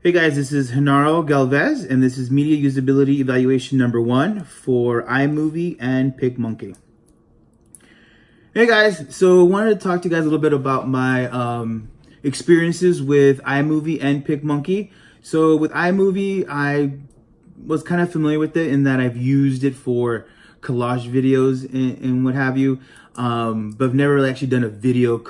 Hey guys, this is Genaro Galvez, and this is Media Usability Evaluation number 1 for iMovie and PicMonkey. Hey guys, so I wanted to talk to you guys a little bit about my experiences with iMovie and PicMonkey. So with iMovie, I was kind of familiar with it in that I've used it for collage videos and what have you, but I've never really actually done a video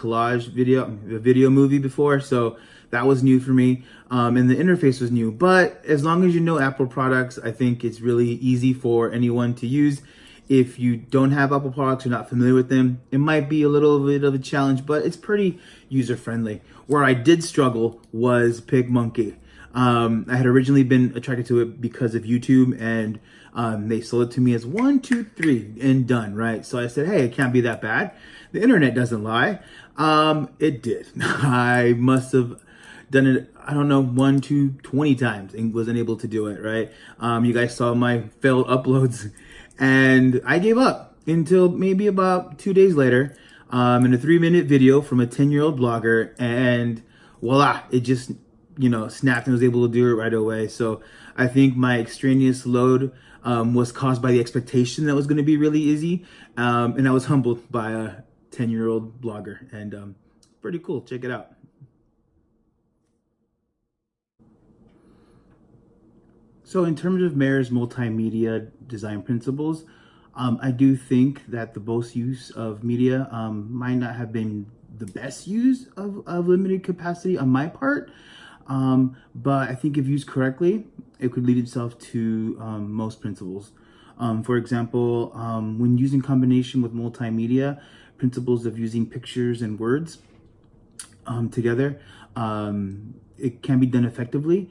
movie before, so that was new for me, and the interface was new. But as long as you know Apple products, I think it's really easy for anyone to use. If you don't have Apple products, you're not familiar with them, it might be a little bit of a challenge, but it's pretty user friendly. Where I did struggle was PicMonkey. I had originally been attracted to it because of YouTube, and they sold it to me as 1, 2, 3 and done, right? So I said, hey, it can't be that bad. The internet doesn't lie. It did. I must have done it, I don't know, 1, 2, 20 times and wasn't able to do it, right? You guys saw my failed uploads, and I gave up until maybe about 2 days later, in a 3-minute video from a 10-year-old blogger, and voila, it just snapped and was able to do it right away. So I think my extraneous load was caused by the expectation that it was going to be really easy, and I was humbled by a 10-year-old blogger, and pretty cool. Check it out. So in terms of Mayer's multimedia design principles, I do think that the most use of media might not have been the best use of limited capacity on my part, but I think if used correctly, it could lead itself to most principles. For example, when used in combination with multimedia, principles of using pictures and words together, it can be done effectively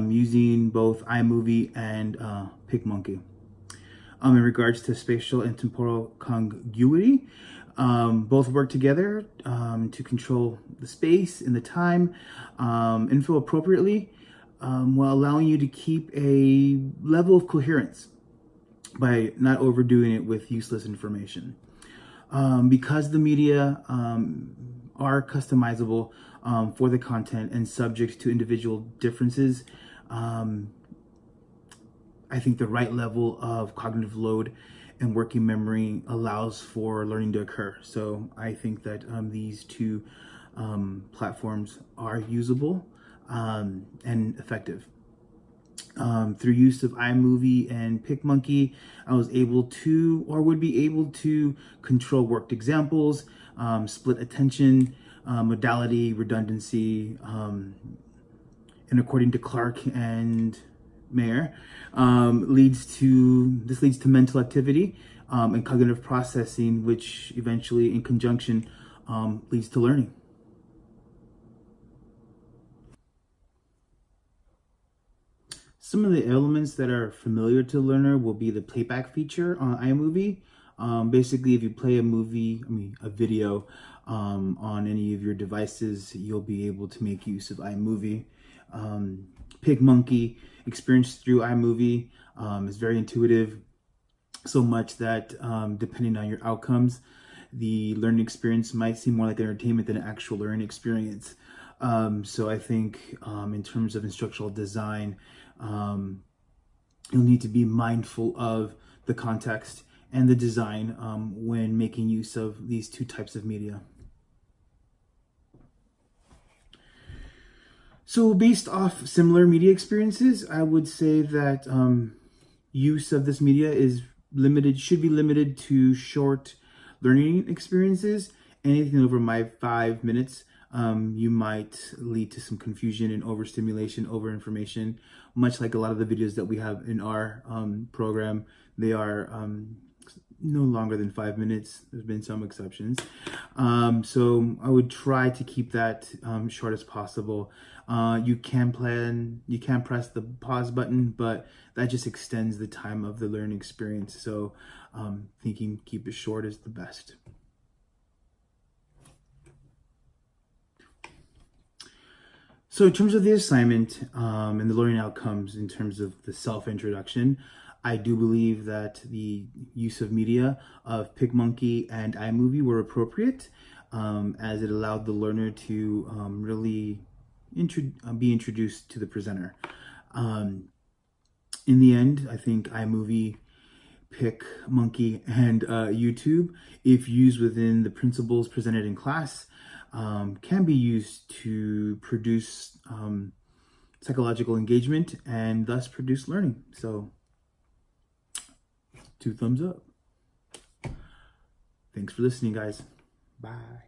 using both iMovie and PicMonkey. In regards to spatial and temporal congruity, both work together to control the space and the time, info appropriately, while allowing you to keep a level of coherence by not overdoing it with useless information. Because the media are customizable for the content and subject to individual differences, I think the right level of cognitive load and working memory allows for learning to occur. So I think that these two platforms are usable and effective. Through use of iMovie and PicMonkey, I was able to, or would be able to, control worked examples, split attention, modality, redundancy, and according to Clark and Mayer, leads to mental activity and cognitive processing, which eventually, in conjunction, leads to learning. Some of the elements that are familiar to the learner will be the playback feature on iMovie. Basically, if you play a video on any of your devices, you'll be able to make use of iMovie. PicMonkey, experience through iMovie, is very intuitive, so much that depending on your outcomes, the learning experience might seem more like entertainment than an actual learning experience. So I think in terms of instructional design, you'll need to be mindful of the context and the design when making use of these two types of media. So based off similar media experiences, I would say that use of this media should be limited to short learning experiences. Anything over my 5 minutes, you might lead to some confusion and overstimulation, overinformation, much like a lot of the videos that we have in our program. They are no longer than 5 minutes. There's been some exceptions. So I would try to keep that short as possible. You can press the pause button, but that just extends the time of the learning experience. So thinking keep it short is the best. So in terms of the assignment and the learning outcomes, in terms of the self-introduction, I do believe that the use of media of PicMonkey and iMovie were appropriate, as it allowed the learner to really be introduced to the presenter. In the end, I think iMovie, PicMonkey, and YouTube, if used within the principles presented in class, can be used to produce psychological engagement and thus produce learning. So 2 thumbs up. Thanks for listening, guys. Bye.